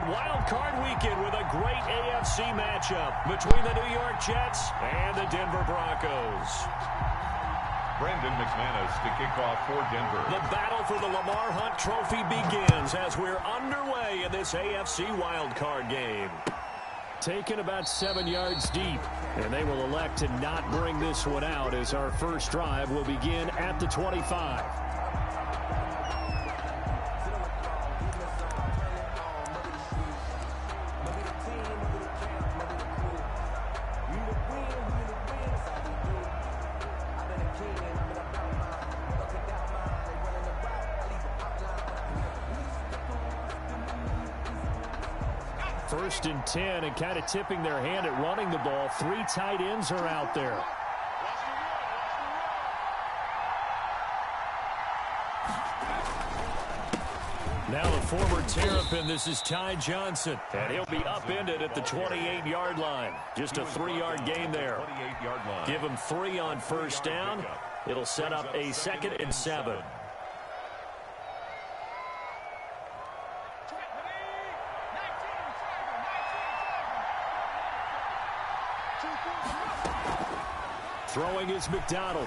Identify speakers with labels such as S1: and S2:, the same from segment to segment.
S1: And Wild Card weekend with a great AFC matchup between the New York Jets and the Denver Broncos.
S2: Brendan McManus to kick off for Denver.
S1: The battle for the Lamar Hunt Trophy begins as we're underway in this AFC Wild Card game. Taken about 7 yards deep, and they will elect to not bring this one out as our first drive will begin at the 25. First and 10, and kind of tipping their hand at running the ball. 3 tight ends are out there. Now the former Terrapin, this is Ty Johnson, and he'll be upended at the 28-yard line. Just a 3-yard gain there. Give him 3 on first down. It'll set up a 2nd and 7. Throwing is McDonald.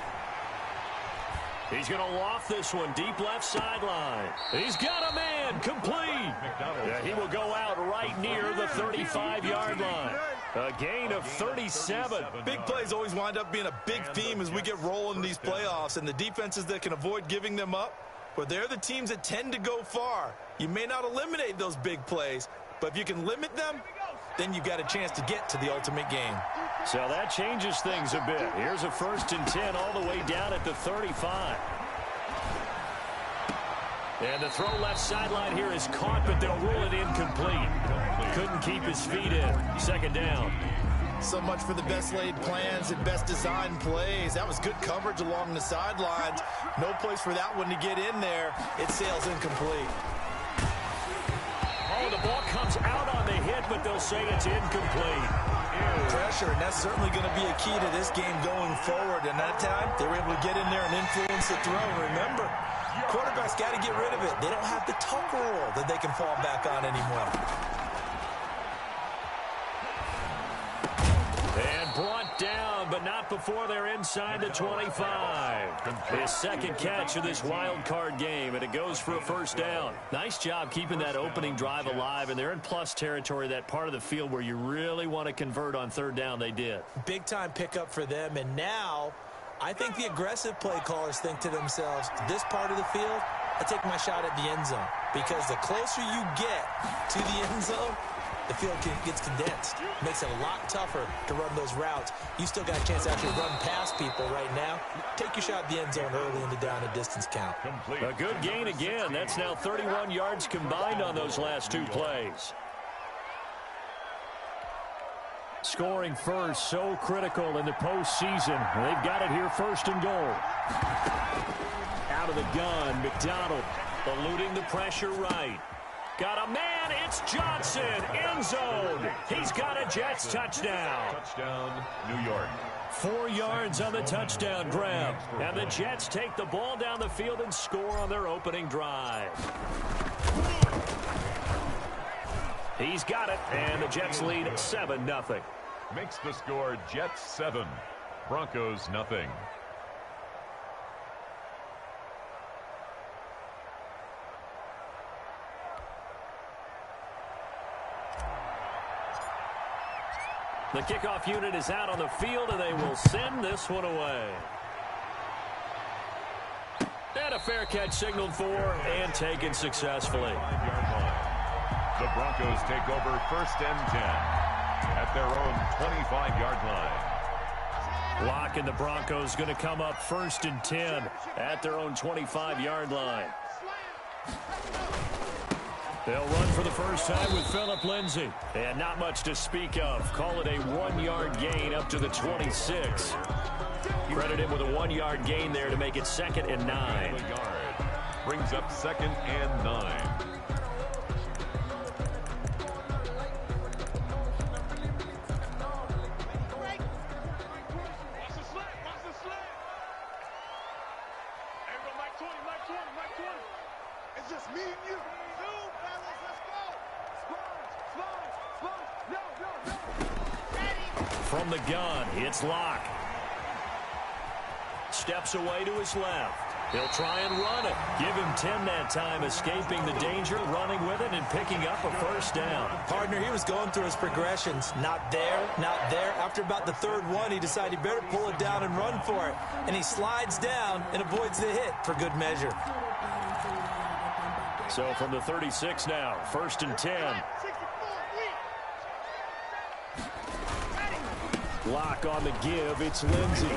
S1: He's going to loft this one deep left sideline. He's got a man complete. Yeah, he will go out right near the 35-yard line. A gain of 37.
S3: Big plays always wind up being a big theme as we get rolling in these playoffs, and the defenses that can avoid giving them up, but they're the teams that tend to go far. You may not eliminate those big plays, but if you can limit them, then you've got a chance to get to the ultimate game.
S1: So that changes things a bit. Here's a 1st and 10 all the way down at the 35. And the throw left sideline here is caught, but they'll rule it incomplete. Couldn't keep his feet in. 2nd down.
S3: So much for the best laid plans and best designed plays. That was good coverage along the sidelines. No place for that one to get in there. It sails incomplete.
S1: Oh, the ball comes out on the hit, but they'll say it's incomplete.
S3: Pressure, and that's certainly going to be a key to this game going forward. And that time, they were able to get in there and influence the throw. Remember, quarterbacks got to get rid of it. They don't have the tuck rule that they can fall back on anymore.
S1: And brought down, but not before they're inside the 25. His 2nd catch of this wild card game, and it goes for a 1st down. Nice job keeping that opening drive alive, and they're in plus territory, that part of the field where you really want to convert on 3rd down. They did.
S3: Big-time pickup for them, and now I think the aggressive play callers think to themselves, this part of the field, I take my shot at the end zone, because the closer you get to the end zone, the field gets condensed. Makes it a lot tougher to run those routes. You still got a chance to actually run past people right now. Take your shot at the end zone early in the down and distance count.
S1: A good gain again. That's now 31 yards combined on those last 2 plays. Scoring first, so critical in the postseason. They've got it here, 1st and goal. Out of the gun, McDonald eluding the pressure right. Got a man, it's Johnson, end zone. He's got a Jets touchdown.
S2: Touchdown, New York.
S1: 4 yards on the touchdown grab. And the Jets take the ball down the field and score on their opening drive. He's got it, and the Jets lead 7-0.
S2: Makes the score Jets 7, Broncos nothing.
S1: The kickoff unit is out on the field, and they will send this one away. And a fair catch signaled for and taken successfully.
S2: The Broncos take over 1st and 10 at their own 25-yard line.
S1: Lock, and the Broncos going to come up 1st and 10 at their own 25-yard line. They'll run for the first time with Phillip Lindsay. And not much to speak of. Call it a 1-yard gain up to the 26. Credit him with a 1-yard gain there to make it 2nd and 9.
S2: Brings up 2nd and 9.
S4: It's just me and you. Fellas, let's go.
S1: From the gun, it's Locke. Steps away to his left. He'll try and run it. Give him 10 that time, escaping the danger, running with it, and picking up a first down.
S3: Partner, he was going through his progressions. Not there, not there. After about the third one, he decided he better pull it down and run for it. And he slides down and avoids the hit for good measure.
S1: So from the 36 now, 1st and 10. Lock on the give, it's Lindsey.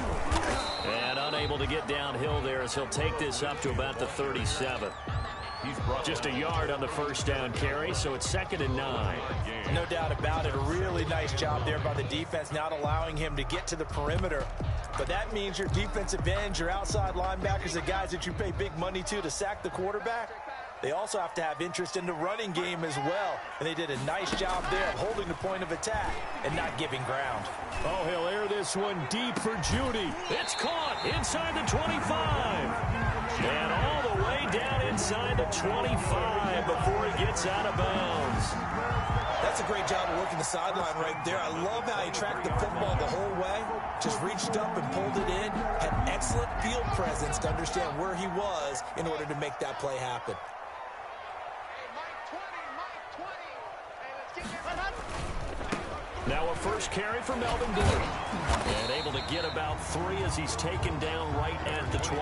S1: And unable to get downhill there as he'll take this up to about the 37. Just a yard on the first down carry, so it's 2nd and 9.
S3: No doubt about it. A really nice job there by the defense, not allowing him to get to the perimeter. But that means your defensive ends, your outside linebackers, the guys that you pay big money to sack the quarterback, they also have to have interest in the running game as well. And they did a nice job there of holding the point of attack and not giving ground.
S1: Oh, he'll air this one deep for Judy. It's caught inside the 25. And all the way down inside the 25 before he gets out of bounds.
S3: That's a great job of working the sideline right there. I love how he tracked the football the whole way. Just reached up and pulled it in. Had excellent field presence to understand where he was in order to make that play happen.
S1: Now a first carry for Melvin Gordon. And able to get about 3 as he's taken down right at the 20.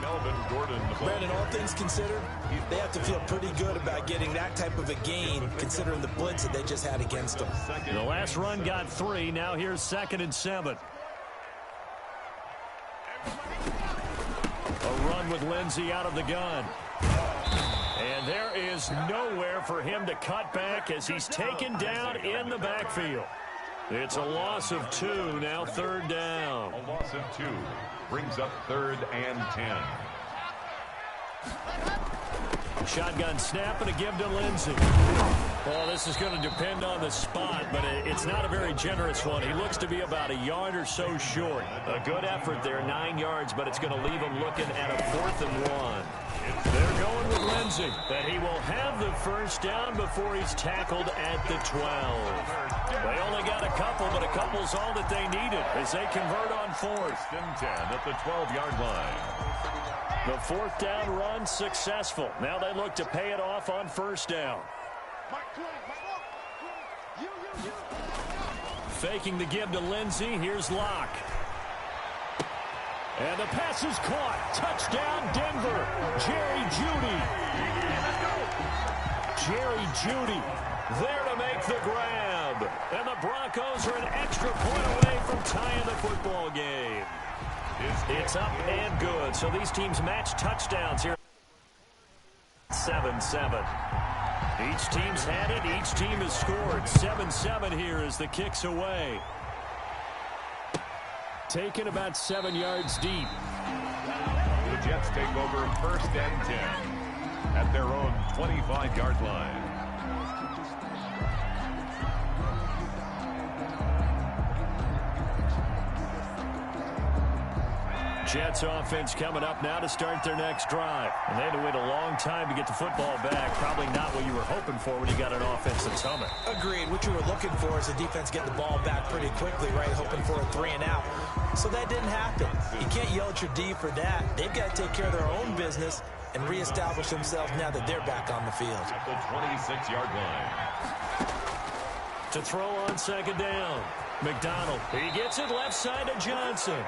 S2: Melvin Gordon.
S3: Brandon, all things considered, they have to feel pretty good about getting that type of a gain considering the blitz that they just had against them.
S1: The last run got 3. Now here's 2nd and 7. A run with Lindsey out of the gun. And there is nowhere for him to cut back as he's taken down in the backfield. It's a loss of 2, now 3rd down.
S2: A loss of 2 brings up 3rd and 10.
S1: Shotgun snap and a give to Lindsey. Well, this is going to depend on the spot, but it's not a very generous one. He looks to be about a yard or so short. A good effort there, 9 yards, but it's going to leave him looking at a 4th and 1. They're going with Lindsey, that he will have the first down before he's tackled at the 12. They only got a couple, but a couple's all that they needed as they convert on 4th.
S2: 1st and 10 at the 12-yard line.
S1: The 4th down run successful. Now they look to pay it off on 1st down. Faking the give to Lindsey. Here's Locke. And the pass is caught. Touchdown, Denver. Jerry Jeudy. Jerry Jeudy there to make the grab. And the Broncos are an extra point away from tying the football game. It's up and good. So these teams match touchdowns here. 7-7. Each team's had it. Each team has scored. 7-7 here as the kick's away. Taken about 7 yards deep.
S2: The Jets take over 1st and 10 at their own 25-yard line.
S1: Jets offense coming up now to start their next drive. And they had to wait a long time to get the football back. Probably not what you were hoping for when you got an offense that's humming.
S3: Agreed. What you were looking for is the defense getting the ball back pretty quickly, right? Hoping for a 3 and out. So that didn't happen. You can't yell at your D for that. They've got to take care of their own business and reestablish themselves now that they're back on the field.
S2: At the 26-yard line.
S1: To throw on 2nd down. McDonald. He gets it left side to Johnson.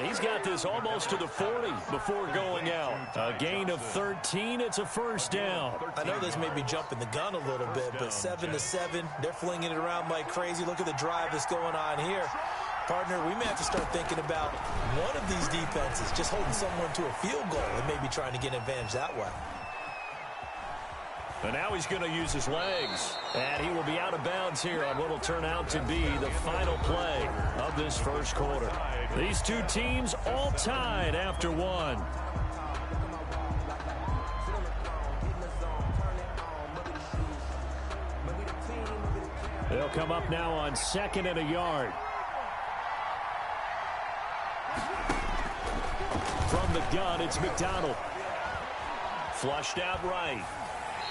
S1: He's got this almost to the 40 before going out. A gain of 13. It's a 1st down.
S3: I know this may be jumping the gun a little bit, but 7-7, they're flinging it around like crazy. Look at the drive that's going on here. Partner, we may have to start thinking about one of these defenses just holding someone to a field goal and maybe trying to get an advantage that way.
S1: And now he's going to use his legs. And he will be out of bounds here on what will turn out to be the final play of this 1st quarter. These two teams all tied after 1. They'll come up now on 2nd and a yard. From the gun, it's McDonald. Flushed out right.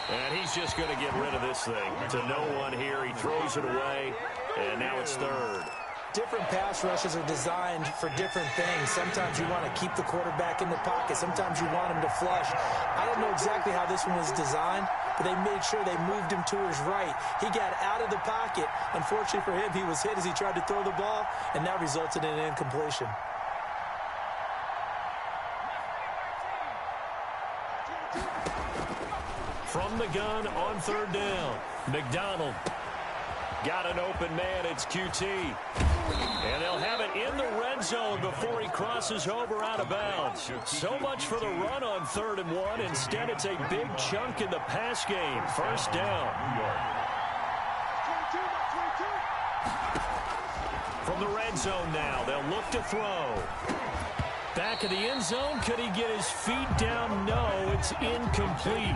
S1: And he's just going to get rid of this thing to no one here. He throws it away, and now it's third.
S3: Different pass rushes are designed for different things. Sometimes you want to keep the quarterback in the pocket. Sometimes you want him to flush. I don't know exactly how this one was designed, but they made sure they moved him to his right. He got out of the pocket. Unfortunately for him, he was hit as he tried to throw the ball, and that resulted in an incompletion.
S1: From the gun on third down, McDonald. Got an open man, it's QT. And they'll have it in the red zone before he crosses over out of bounds. So much for the run on 3rd and 1. Instead, it's a big chunk in the pass game. First down. From the red zone now, they'll look to throw. Back of the end zone, could he get his feet down? No, it's incomplete.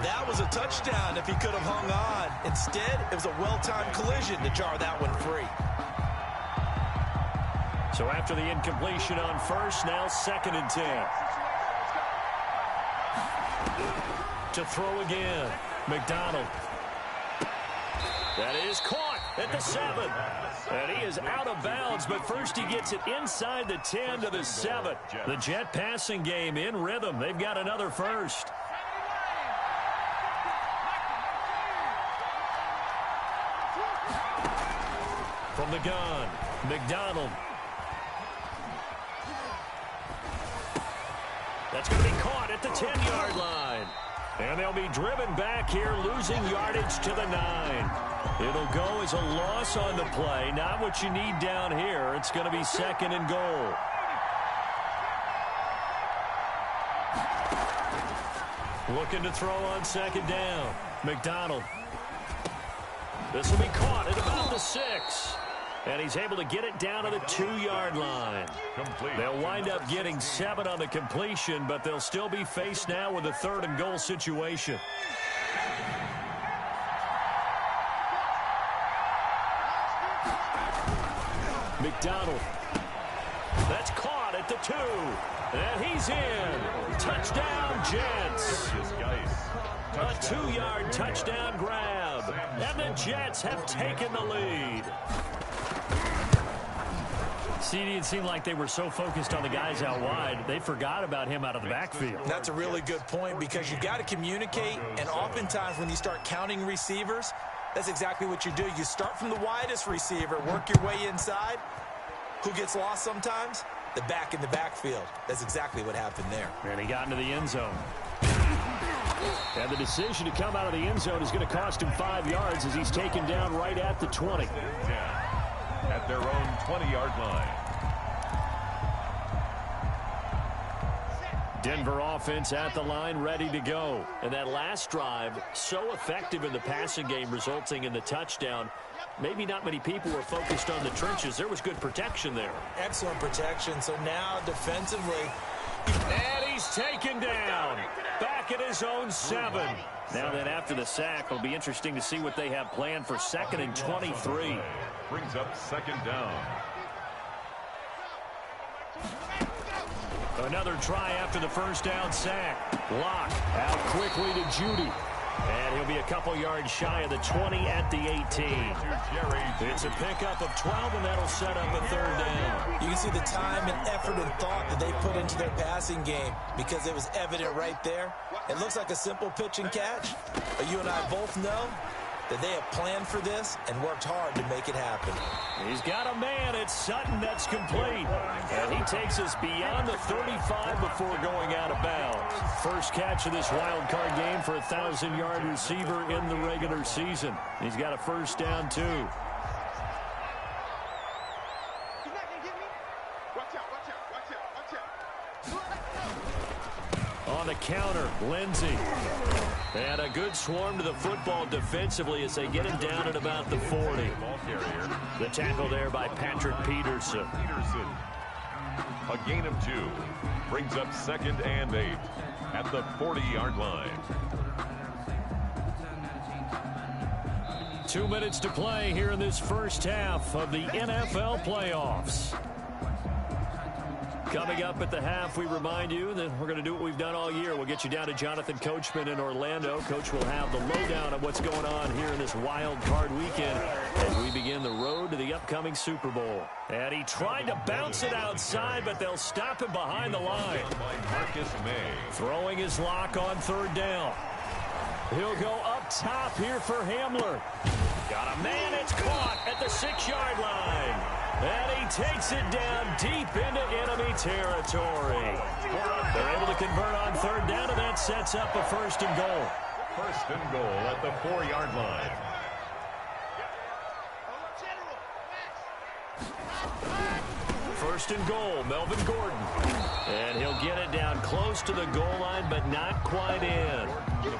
S3: That was a touchdown if he could have hung on. Instead, it was a well-timed collision to jar that one free.
S1: So after the incompletion on first, now 2nd and 10. To throw again, McDonald. That is caught at the 7. And he is out of bounds, but first he gets it inside the 10 to the 7. The Jet passing game in rhythm. They've got another first. From the gun, McDonald. That's going to be caught at the 10-yard line. And they'll be driven back here, losing yardage to the 9. It'll go as a loss on the play. Not what you need down here. It's going to be 2nd and goal. Looking to throw on 2nd down. McDonald. This will be caught at about the 6. And he's able to get it down to the 2-yard line. They'll wind up getting 7 on the completion, but they'll still be faced now with a 3rd and goal situation. McDonald. That's caught at the 2. And he's in. Touchdown, Jets. A 2-yard touchdown grab. And the Jets have taken the lead. CD, it seemed like they were so focused on the guys out wide, they forgot about him out of the backfield.
S3: That's a really good point because you've got to communicate, and oftentimes when you start counting receivers, that's exactly what you do. You start from the widest receiver, work your way inside. Who gets lost sometimes? The back in the backfield. That's exactly what happened there.
S1: And he got into the end zone. And the decision to come out of the end zone is going to cost him 5 yards as he's taken down right at the 20.
S2: At their own 20-yard line.
S1: Denver offense at the line, ready to go. And that last drive, so effective in the passing game, resulting in the touchdown. Maybe not many people were focused on the trenches. There was good protection there.
S3: Excellent protection. So now defensively.
S1: And he's taken down. Back at his own 7. Now that after the sack, it'll be interesting to see what they have planned for 2nd and 23.
S2: Brings up 2nd down.
S1: Another try after the first down sack. Lock out quickly to Judy. And he'll be a couple yards shy of the 20 at the 18. It's a pickup of 12, and that'll set up a 3rd down.
S3: You can see the time and effort and thought that they put into their passing game because it was evident right there. It looks like a simple pitch and catch, but you and I both know that they have planned for this and worked hard to make it happen.
S1: He's got a man at Sutton that's complete. And he takes us beyond the 35 before going out of bounds. First catch of this wild card game for a 1,000-yard receiver in the regular season. He's got a first down, too. On the counter, Lindsey. And a good swarm to the football defensively as they get him down at about the 40. The tackle there by Patrick Peterson.
S2: A gain of 2. Brings up 2nd and 8 at the 40-yard line.
S1: 2 minutes to play here in this first half of the NFL playoffs. Coming up at the half, we remind you that we're going to do what we've done all year. We'll get you down to Jonathan Coachman in Orlando. Coach will have the lowdown of what's going on here in this wild card weekend as we begin the road to the upcoming Super Bowl. And he tried to bounce it outside, but they'll stop him behind the line. Throwing his lock on third down. He'll go up top here for Hamler. Got a man, it's caught at the 6-yard line. And he takes it down deep into enemy territory. They're able to convert on third down, and that sets up a 1st and goal.
S2: 1st and goal at the 4-yard line.
S1: First and goal, Melvin Gordon. And he'll get it down close to the goal line, but not quite in.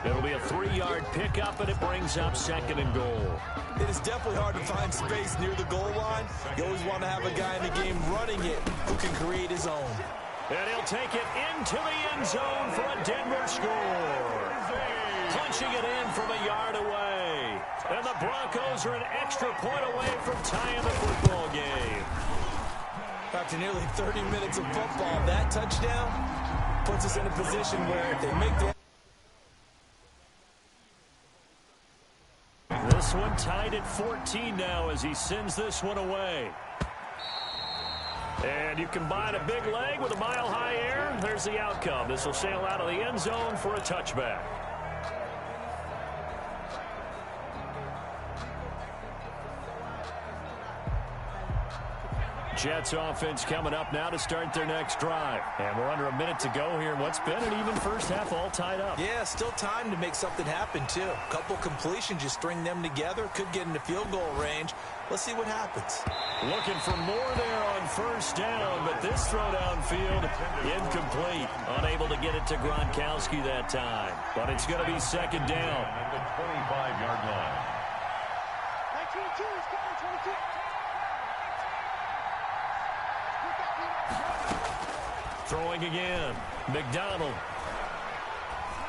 S1: It'll be a 3-yard pickup, and it brings up 2nd and goal.
S3: It is definitely hard to find space near the goal line. You always want to have a guy in the game running it who can create his own.
S1: And he'll take it into the end zone for a Denver score. Punching it in from a yard away. And the Broncos are an extra point away from tying the football game.
S3: After nearly 30 minutes of football, that touchdown puts us in a position where if they make the...
S1: This one tied at 14 now as he sends this one away. And you combine a big leg with a mile-high air. There's the outcome. This will sail out of the end zone for a touchback. Jets offense coming up now to start their next drive. And we're under a minute to go here in what's been an even first half, all tied up.
S3: Yeah, still time to make something happen, too. A couple completions, you string them together, could get into field goal range. Let's see what happens.
S1: Looking for more there on first down, but this throw downfield incomplete. Unable to get it to Gronkowski that time. But it's going to be 2nd down.
S2: At the 25-yard line.
S1: Throwing again. McDonald.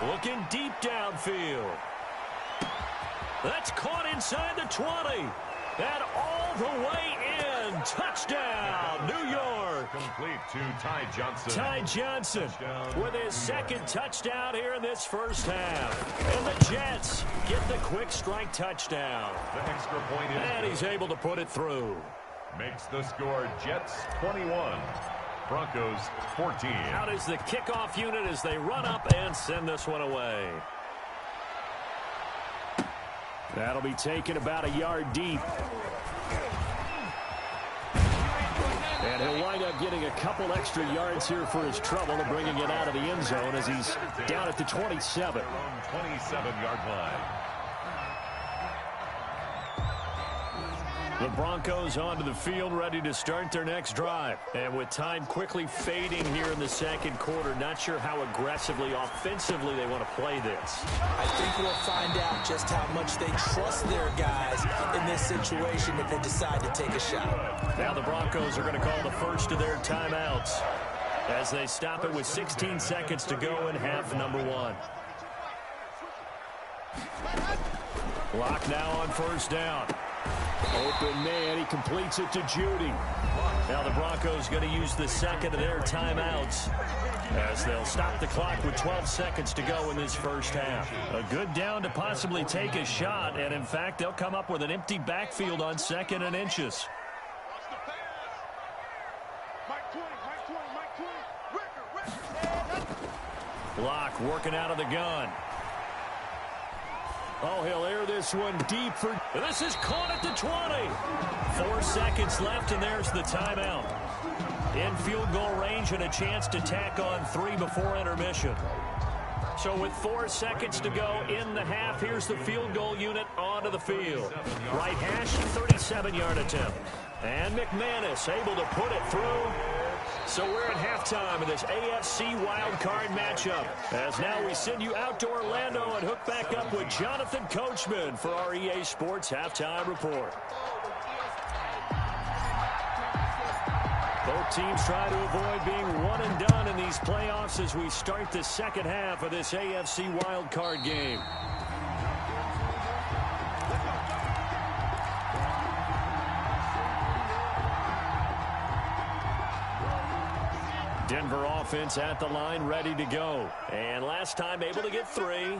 S1: Looking deep downfield. That's caught inside the 20. And all the way in. Touchdown, New York.
S2: Complete to Ty Johnson.
S1: Ty Johnson with his 2nd touchdown here in this first half. And the Jets get the quick strike touchdown.
S2: The extra point is
S1: and he's able to put it through.
S2: Makes the score Jets 21. Broncos 14.
S1: Out is the kickoff unit as they run up and send this one away. That'll be taken about a yard deep. And he'll wind up getting a couple extra yards here for his trouble and bringing it out of the end zone as he's down at the 27.
S2: 27-yard line.
S1: The Broncos onto the field, ready to start their next drive. And with time quickly fading here in the 2nd quarter, not sure how aggressively, offensively they want to play this.
S3: I think we'll find out just how much they trust their guys in this situation if they decide to take a shot.
S1: Now the Broncos are going to call the first of their timeouts as they stop it with 16 seconds to go in half number 1. Clock now on first down. Open man, he completes it to Judy. Now the Broncos going to use the 2nd of their timeouts as they'll stop the clock with 12 seconds to go in this first half. A good down to possibly take a shot, and in fact, they'll come up with an empty backfield on 2nd and inches. Block working out of the gun. Oh, he'll air this one deep for... This is caught at the 20. 4 seconds left, and there's the timeout. In field goal range and a chance to tack on 3 before intermission. So with 4 seconds to go in the half, here's the field goal unit onto the field. Right hash, 37-yard attempt. And McManus able to put it through. So we're at halftime of this AFC Wildcard matchup. As now we send you out to Orlando and hook back up with Jonathan Coachman for our EA Sports Halftime Report. Both teams try to avoid being one and done in these playoffs as we start the 2nd half of this AFC Wildcard game. Denver offense at the line, ready to go. And last time able to get 3.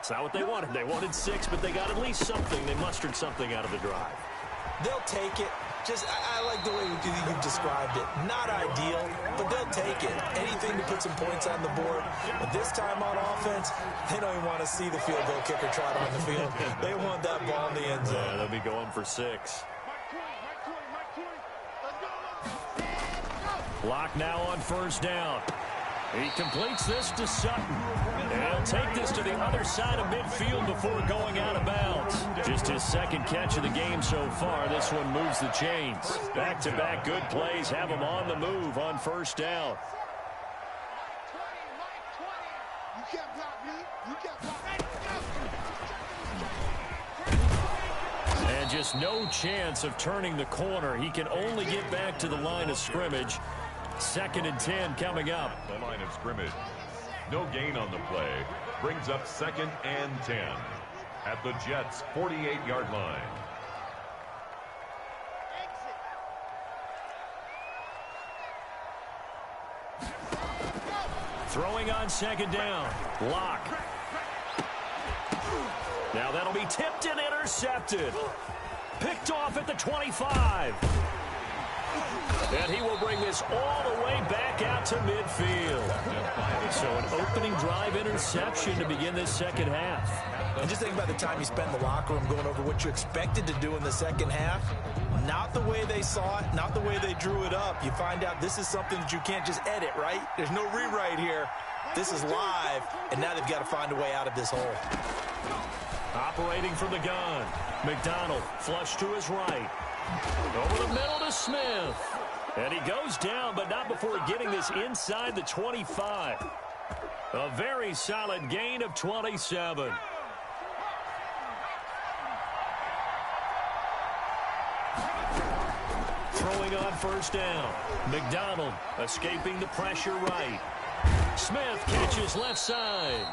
S1: It's not what they wanted. They wanted 6, but they got at least something. They mustered something out of the drive.
S3: They'll take it. I like the way you've described it. Not ideal, but they'll take it. Anything to put some points on the board. But this time on offense, they don't even want to see the field goal kicker trot on the field. They want that ball in the end zone.
S1: Yeah, they'll be going for 6. Lock now on first down. He completes this to Sutton. And he'll take this to the other side of midfield before going out of bounds. Just his second catch of the game so far. This one moves the chains. Back-to-back good plays have him on the move on first down. And just no chance of turning the corner. He can only get back to the line of scrimmage. 2nd and 10 coming up.
S2: The line of scrimmage. No gain on the play. Brings up 2nd and 10 at the Jets' 48-yard line.
S1: Throwing on 2nd down. Lock. Now that'll be tipped and intercepted. Picked off at the 25. And he will bring this all the way back out to midfield. So an opening drive interception to begin this second half.
S3: And just think about the time you spend in the locker room going over what you expected to do in the second half. Not the way they saw it, not the way they drew it up. You find out this is something that you can't just edit, right? There's no rewrite here. This is live, and now they've got to find a way out of this hole.
S1: Operating from the gun. McDonald flush to his right. Over the middle to Smith. And he goes down, but not before getting this inside the 25. A very solid gain of 27. Throwing on first down. McDonald escaping the pressure right. Smith catches left side.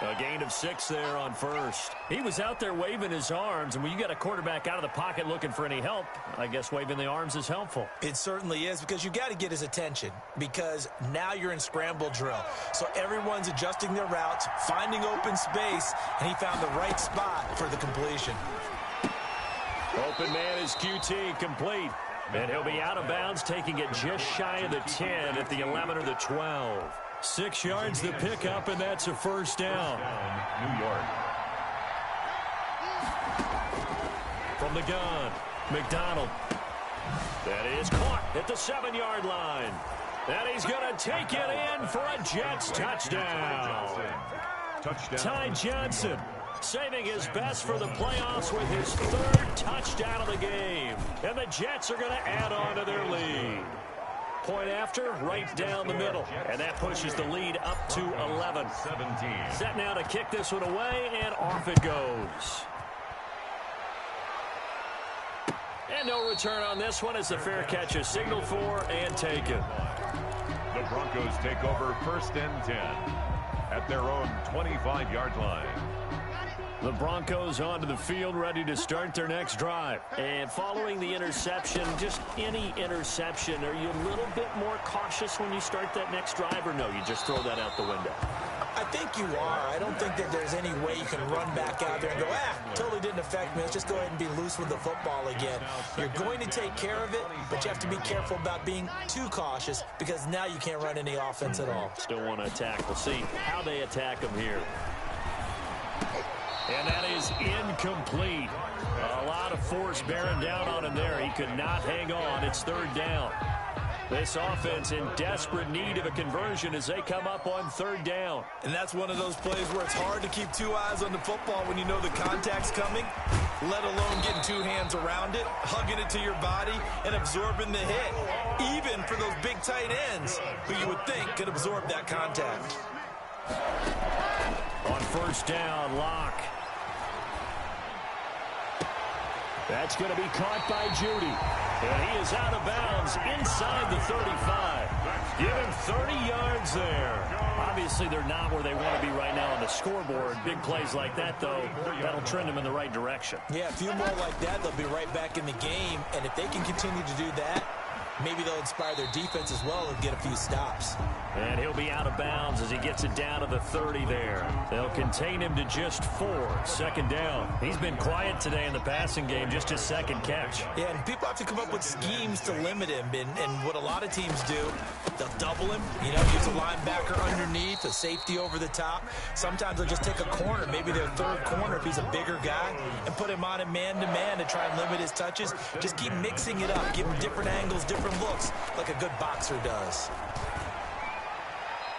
S1: A gain of 6 there on first. He was out there waving his arms, and when you get a quarterback out of the pocket looking for any help, I guess waving the arms is helpful.
S3: It certainly is, because you got to get his attention, because now you're in scramble drill. So everyone's adjusting their routes, finding open space, and he found the right spot for the completion.
S1: Open man is QT, complete. And he'll be out of bounds, taking it just shy of the 10 at the 11 or the 12. 6 yards the pickup, and that's a first down.
S2: New York.
S1: From the gun, McDonald. That is caught at the 7-yard line. And he's going to take it in for a Jets touchdown. Ty Johnson saving his best for the playoffs with his 3rd touchdown of the game. And the Jets are going to add on to their lead. Point after, right down the middle. And that pushes the lead up to 11.
S2: 17.
S1: Set now to kick this one away, and off it goes. And no return on this one as the fair catch is signaled for and taken.
S2: The Broncos take over 1st and 10 at their own 25-yard line.
S1: The Broncos onto the field, ready to start their next drive. And following the interception, just any interception, are you a little bit more cautious when you start that next drive, or no, you just throw that out the window?
S3: I think you are. I don't think that there's any way you can run back out there and go, totally didn't affect me. Let's just go ahead and be loose with the football again. You're going to take care of it, but you have to be careful about being too cautious, because now you can't run any offense at all.
S1: Still want to attack. We'll see how they attack them here. And that is incomplete. A lot of force bearing down on him there. He could not hang on. It's 3rd down. This offense in desperate need of a conversion as they come up on 3rd down.
S3: And that's one of those plays where it's hard to keep 2 eyes on the football when you know the contact's coming, let alone getting 2 hands around it, hugging it to your body, and absorbing the hit. Even for those big tight ends who you would think could absorb that contact.
S1: On first down, Lock. That's going to be caught by Judy. And he is out of bounds inside the 35. Give him 30 yards there. Obviously, they're not where they want to be right now on the scoreboard. Big plays like that, though, that'll trend them in the right direction.
S3: Yeah, a few more like that, they'll be right back in the game. And if they can continue to do that, maybe they'll inspire their defense as well and get a few stops.
S1: And he'll be out of bounds as he gets it down to the 30 there. They'll contain him to just 4. Second down. He's been quiet today in the passing game, just his second catch.
S3: Yeah, and people have to come up with schemes to limit him. And what a lot of teams do, they'll double him, use a linebacker underneath, a safety over the top. Sometimes they'll just take a corner, maybe their third corner if he's a bigger guy, and put him on a man-to-man to try and limit his touches. Just keep mixing it up, give him different angles, different looks, like a good boxer does.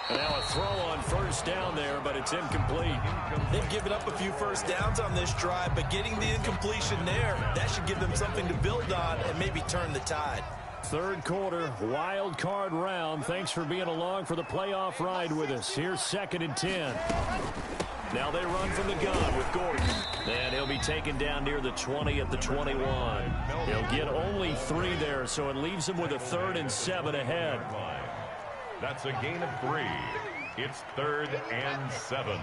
S1: Now a throw on first down there, but it's incomplete.
S3: They've given up a few first downs on this drive, but getting the incompletion there, that should give them something to build on and maybe turn the tide.
S1: Third quarter, wild card round. Thanks for being along for the playoff ride with us. Here's 2nd and 10. Now they run from the gun with Gordon. And he'll be taken down near the 20 at the 21. He'll get only 3 there, so it leaves him with a 3rd and 7 ahead.
S2: That's a gain of 3. It's 3rd and 7.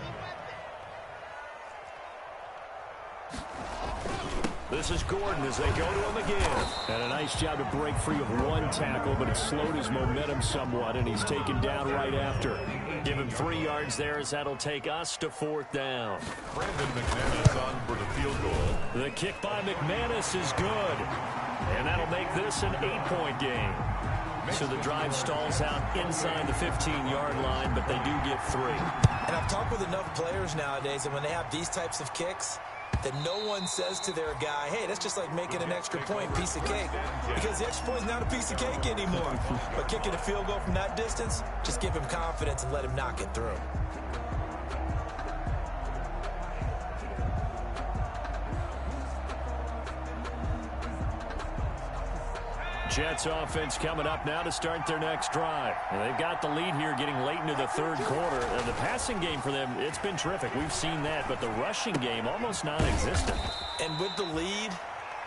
S1: This is Gordon as they go to him again. And a nice job to break free of 1 tackle, but it slowed his momentum somewhat, and he's taken down right after. Give him 3 yards there as that'll take us to 4th down.
S2: Brandon McManus on for the field goal.
S1: The kick by McManus is good. And that'll make this an 8-point game. So the drive stalls out inside the 15-yard line, but they do get 3.
S3: And I've talked with enough players nowadays, and when they have these types of kicks, that no one says to their guy, hey, that's just like making an extra point, piece of cake. Because the extra point is not a piece of cake anymore. But kicking a field goal from that distance, just give him confidence and let him knock it through.
S1: Jets offense coming up now to start their next drive. And they've got the lead here getting late into the 3rd quarter. And the passing game for them, it's been terrific. We've seen that, but the rushing game almost non-existent.
S3: And with the lead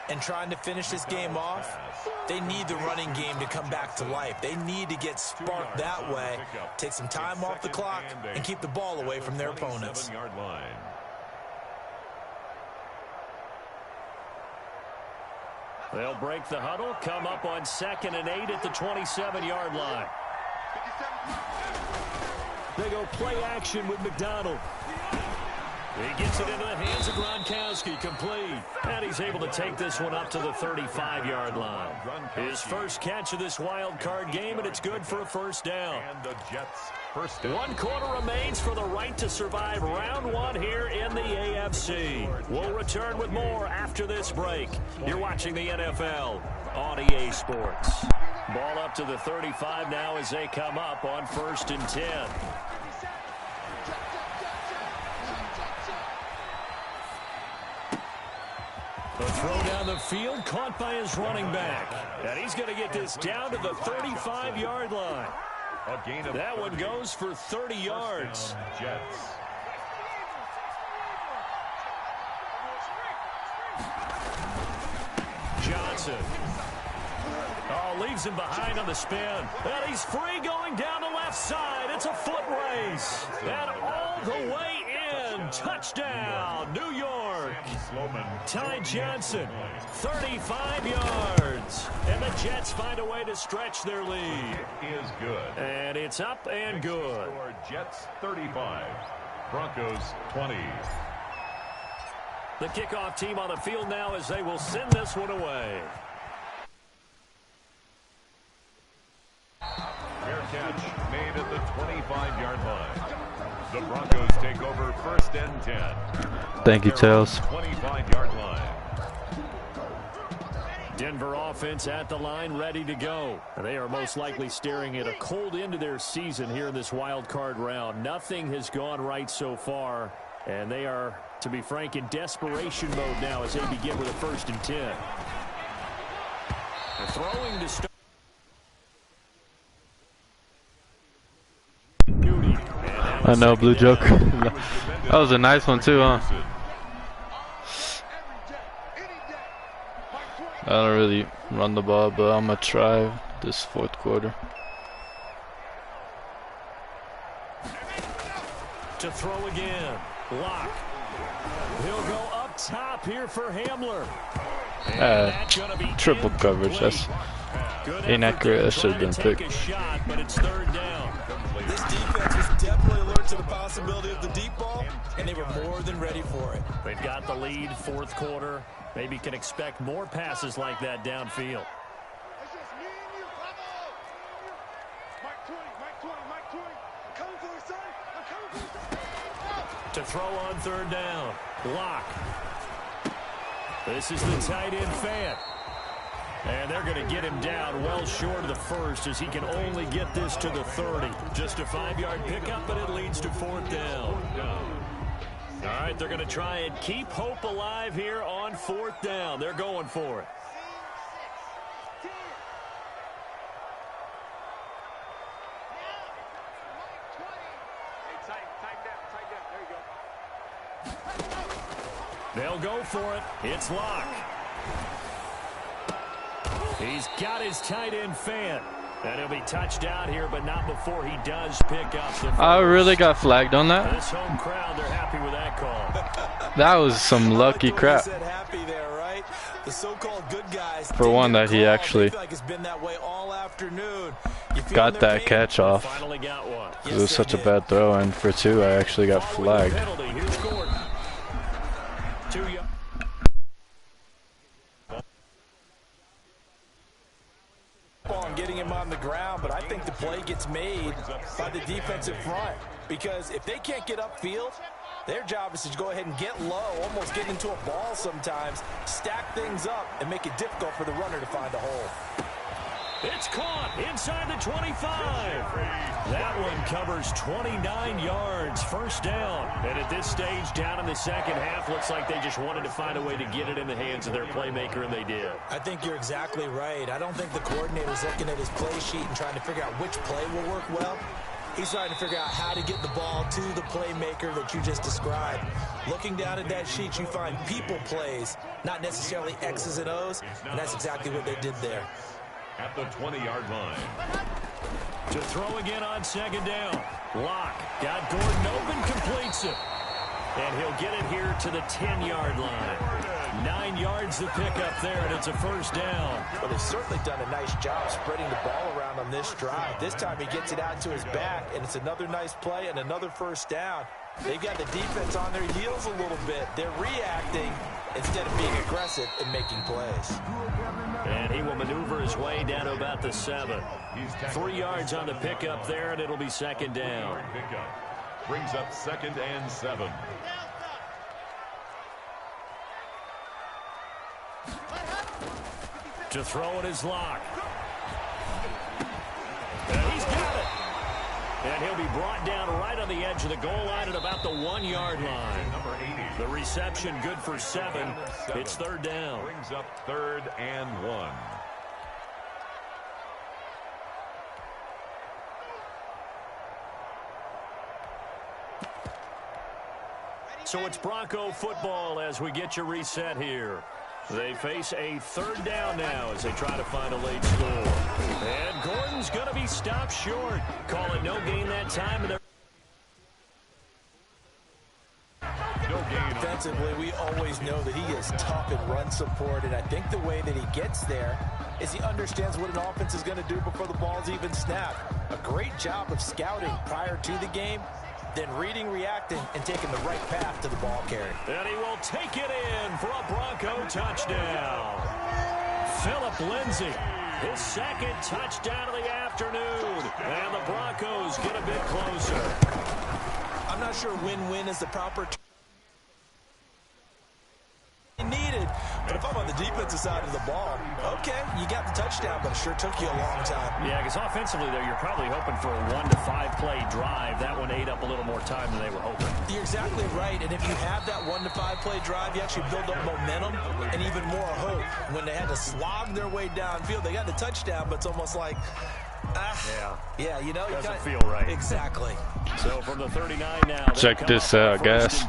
S3: and trying to finish this game off, they need the running game to come back to life. They need to get sparked that way, take some time off the clock, and keep the ball away from their opponents.
S1: They'll break the huddle, come up on 2nd and 8 at the 27-yard line. They go play action with McDonald. He gets it into the hands of Gronkowski, complete. And he's able to take this one up to the 35-yard line. His first catch of this wild card game, and it's good for a 1st down.
S2: And the Jets first down.
S1: 1 quarter remains for the right to survive round 1 here in the AFC. We'll return with more after this break. You're watching the NFL on EA Sports. Ball up to the 35 now as they come up on 1st and 10. The throw down the field, caught by his running back. And he's going to get this down to the 35-yard line. That one goes for 30 yards.
S2: Jets.
S1: Johnson. Oh, leaves him behind on the spin. And he's free going down the left side. It's a foot race. And all the way in. Touchdown, New York. Ty Johnson, 35 yards. And the Jets find a way to stretch their lead.
S2: It is good.
S1: And it's up and good.
S2: Jets 35, Broncos 20.
S1: The kickoff team on the field now as they will send this one away.
S2: Fair catch made at the 25-yard line. The Broncos take over 1st and 10.
S4: Thank you, Tails.
S2: 25-yard line.
S1: Denver offense at the line, ready to go. They are most likely staring at a cold end to their season here in this wild card round. Nothing has gone right so far, and they are, to be frank, in desperation mode now as they begin with a 1st and 10. The throwing to start.
S4: I know, Blue Joke. That was a nice one too, huh? I don't really run the ball, but I'm gonna try this 4th quarter.
S1: To throw again. Lock. He'll go up top here for Hamler.
S4: Triple coverage. That's inaccurate. That should have been picked.
S1: Shot, but it's third down.
S3: This defense was definitely alert to the possibility of the deep ball, and they were more than ready for it.
S1: They've got the lead, fourth quarter. Maybe can expect more passes like that downfield. To throw on third down. Block. This is the tight end fan. And they're going to get him down well short of the first as he can only get this to the 30. Just a 5-yard pickup, but it leads to fourth down. All right, they're going to try and keep hope alive here on fourth down. They're going for it. They'll go for it. It's Locke. He's got his tight end fan. And he'll be touched out here, but not before he does pick up the first.
S4: I really got flagged on that.
S1: This home crowd, they're happy with that call.
S4: That was some lucky crap.
S3: Happy there, right? The so-called good guys.
S4: For one, that he actually
S3: like it's been that way all afternoon.
S4: got that catch off.
S1: Finally got one.
S4: It was such a bad throw, and for two, I actually got flagged.
S1: Here's Gordon. 2 yards.
S3: And getting him on the ground, but I think the play gets made by the defensive front, because if they can't get upfield, their job is to go ahead and get low, almost get into a ball sometimes, stack things up, and make it difficult for the runner to find a hole.
S1: It's caught inside the 25. That one covers 29 yards, first down. And at this stage, down in the second half, looks like they just wanted to find a way to get it in the hands of their playmaker, and they did.
S3: I think you're exactly right. I don't think the coordinator's looking at his play sheet and trying to figure out which play will work well. He's trying to figure out how to get the ball to the playmaker that you just described. Looking down at that sheet, you find people plays, not necessarily X's and O's, and that's exactly what they did there.
S2: At the 20-yard line.
S1: To throw again on second down. Locke got Gordon open, completes it. And he'll get it here to the 10-yard line. 9 yards to pick up there, and it's a first down.
S3: Well, they've certainly done a nice job spreading the ball around on this drive. This time he gets it out to his back, and it's another nice play and another first down. They've got the defense on their heels a little bit. They're reacting instead of being aggressive and making plays.
S1: And he will maneuver his way down to about the 7. 3 yards on the pickup there, and it'll be second down.
S2: Pickup brings up 2nd and 7.
S1: To throw it is Locke. And he's got it. And he'll be brought down right on the edge of the goal line at about the 1-yard line.
S2: Number 80.
S1: The reception good for 7. It's third down.
S2: Brings up 3rd and 1.
S1: So it's Bronco football as we get you reset here. They face a third down now as they try to find a late score. And Gordon's going to be stopped short. Call it no gain that time. And
S3: Defensively, we always know that he is tough in run support, and I think the way that he gets there is he understands what an offense is going to do before the ball's even snapped. A great job of scouting prior to the game, then reading, reacting, and taking the right path to the ball carry.
S1: And he will take it in for a Bronco touchdown. Phillip Lindsay, his second touchdown of the afternoon. And the Broncos get a bit closer.
S3: I'm not sure win-win is the proper term needed, but if I'm on the defensive side of the ball, okay, you got the touchdown, but it sure took you a long time.
S1: Yeah, because offensively, though, you're probably hoping for a 1 to 5 play drive. That one ate up a little more time than they were hoping.
S3: You're exactly right, and if you have that 1 to 5 play drive, you actually build up momentum and even more hope. When they had to slog their way downfield, they got the touchdown, but it's almost like, yeah, you know,
S1: doesn't feel right.
S3: Exactly.
S1: So from the 39 now,
S4: Check this out, guys.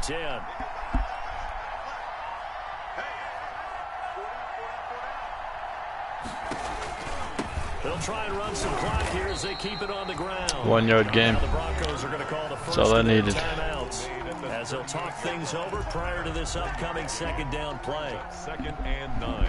S1: They'll try and run some clock here as they keep it on the ground.
S4: 1 yard game.
S1: The Broncos are going to call the first
S4: That's all I needed.
S1: timeouts as they'll talk things over prior to this upcoming second down play.
S2: 2nd and 9.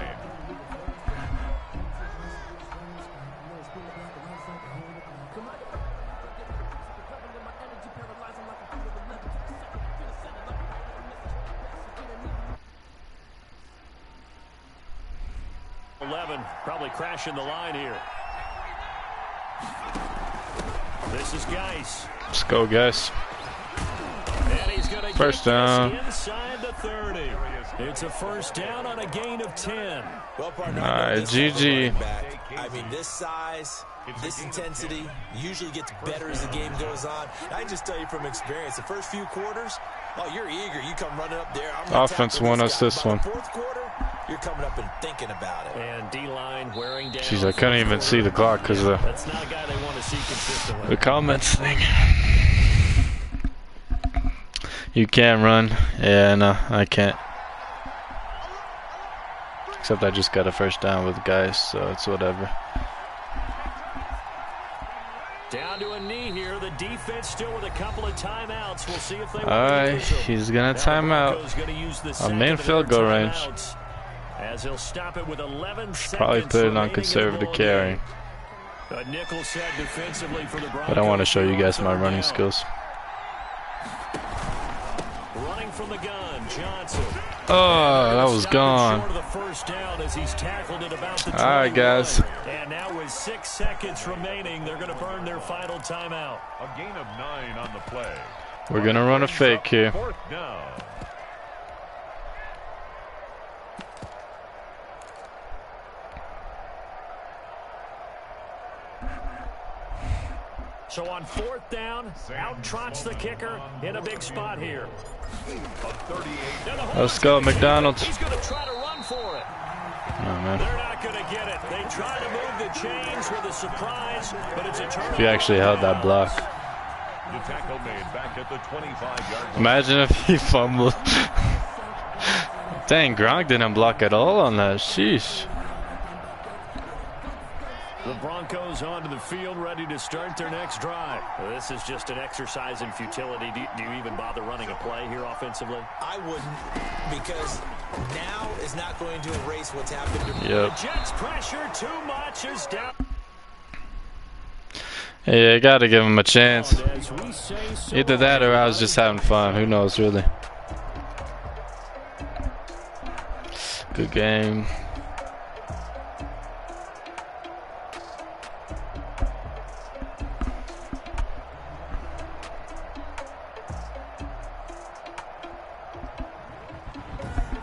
S1: 11, probably crashing the line here. This is Geis.
S4: Let's go, guys.
S1: And he's going to
S4: First down.
S1: Inside the 30. It's a first down on a gain of 10.
S3: Well, partner,
S4: All right, GG.
S3: I mean, this size, this intensity usually gets better as the game goes on. I can just tell you from experience, the first few quarters, oh, you're eager. You come running up there.
S4: Offense won us this one.
S3: Fourth quarter, you're coming up and thinking about it.
S1: And D-line wearing down.
S4: Jeez, I couldn't even see the clock because of
S1: That's not a guy they want to see consistently.
S4: the comments thing. You can't run. Yeah, no, I can't. Except I just got a first down with guys, so it's whatever.
S1: Down to a knee here. The defense still with a couple of timeouts. We'll see if they.
S4: All right, he's gonna time out. A main field goal range.
S1: As he'll stop it with 11
S4: Probably put it on conservative carry.
S1: A nickel set defensively for the Broncos.
S4: But I want to show you guys my running skills.
S1: Running from the gun, Johnson.
S4: Oh, that was gone. All right, guys.
S1: And now with 6 seconds remaining, they're going to burn their final timeout.
S2: A gain of 9 on the play.
S4: We're going to run a fake here.
S2: Fourth down.
S1: So on 4th down, out trots the kicker in a big spot here.
S4: Let's go, McDonald's.
S1: He's going to try to run for it.
S4: Oh, man.
S1: They're not going to get it. They try to move the chains with a surprise, but it's a turnover.
S4: If you actually held that block.
S2: The tackle made back at the 25-yard line.
S4: Imagine if he fumbled. Dang, Gronk didn't block at all on that. Sheesh.
S1: The Broncos onto the field, ready to start their next drive. Well, this is just an exercise in futility. Do you even bother running a play here offensively?
S3: I wouldn't, because now is not going to erase what's happened to
S4: Yep.
S1: The Jets pressure too much is down.
S4: Yeah, I got to give him a chance. Either that or I was just having fun. Who knows, really. Good game.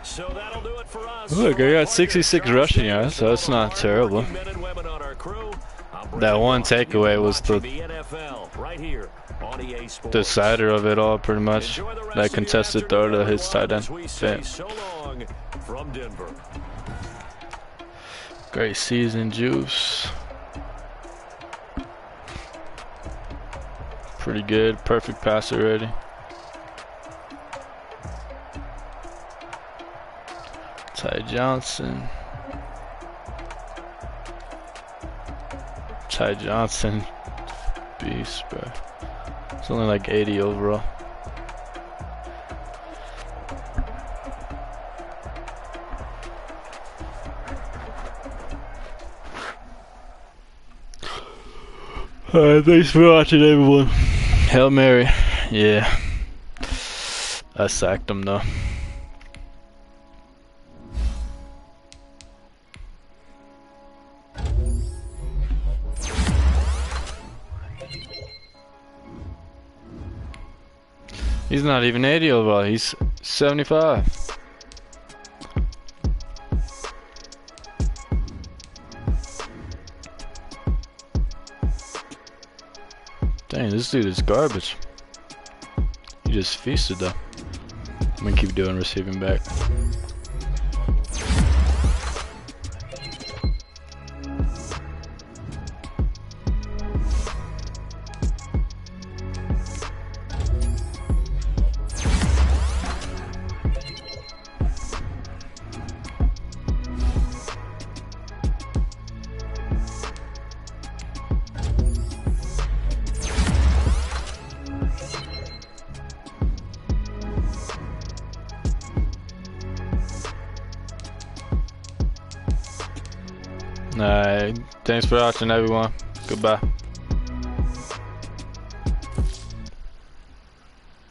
S1: So that'll do it for us.
S4: Look, I got 66 rushing yards, so that's not terrible. That one takeaway was the decider of it all, pretty much. That contested throw to his tight end. Great season, Juice. Pretty good, perfect passer already. Ty Johnson. Ty Johnson. Beast, bro. It's only like 80 overall. Alright, thanks for watching, everyone. Hail Mary. Yeah. I sacked him, though. He's not even 80 overall, he's 75. Dang, this dude is garbage. He just feasted though. I'm gonna keep doing receiving back. Alright, thanks for watching, everyone. Goodbye.